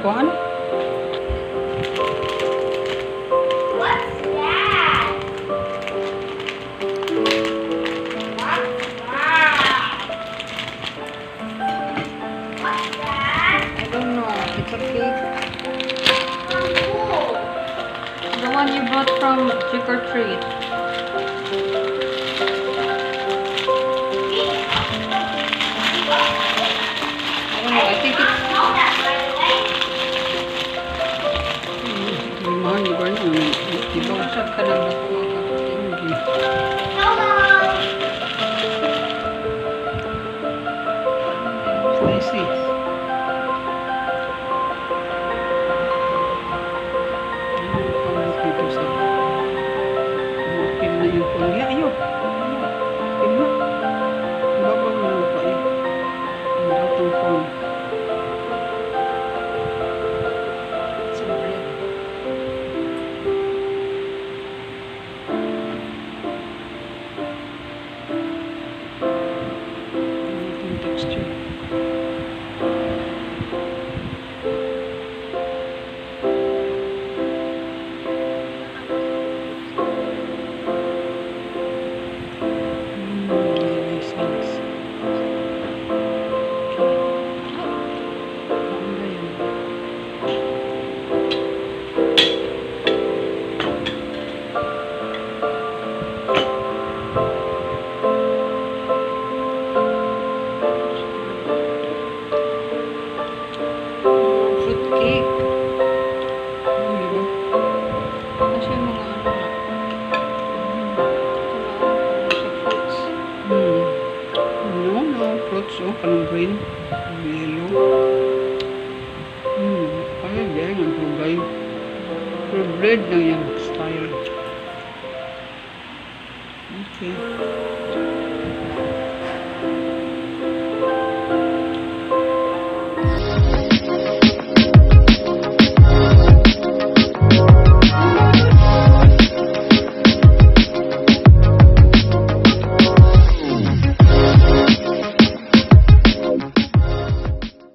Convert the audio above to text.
kuan? What's that? What's that? I don't know. It's a cake. Cool. The one you brought from Trick or Treat. I don't know. I think it's... Know that right away. Mahal ba yun? Diba siya ka lang na Hello. spicy. Dito sa pin na yung phone. Ayaw. Pin na. Babag na pa eh. Ang datang phone. Some bread. Ang texture. Nice, nice. Maganda yun. Fruit cake. Diba? Ano siya yung mga ano na? Fruits. No, fruits. Oh, kanang green. Yellow. Kaya dyan ang tugay. Pero bread na yung style. Okay.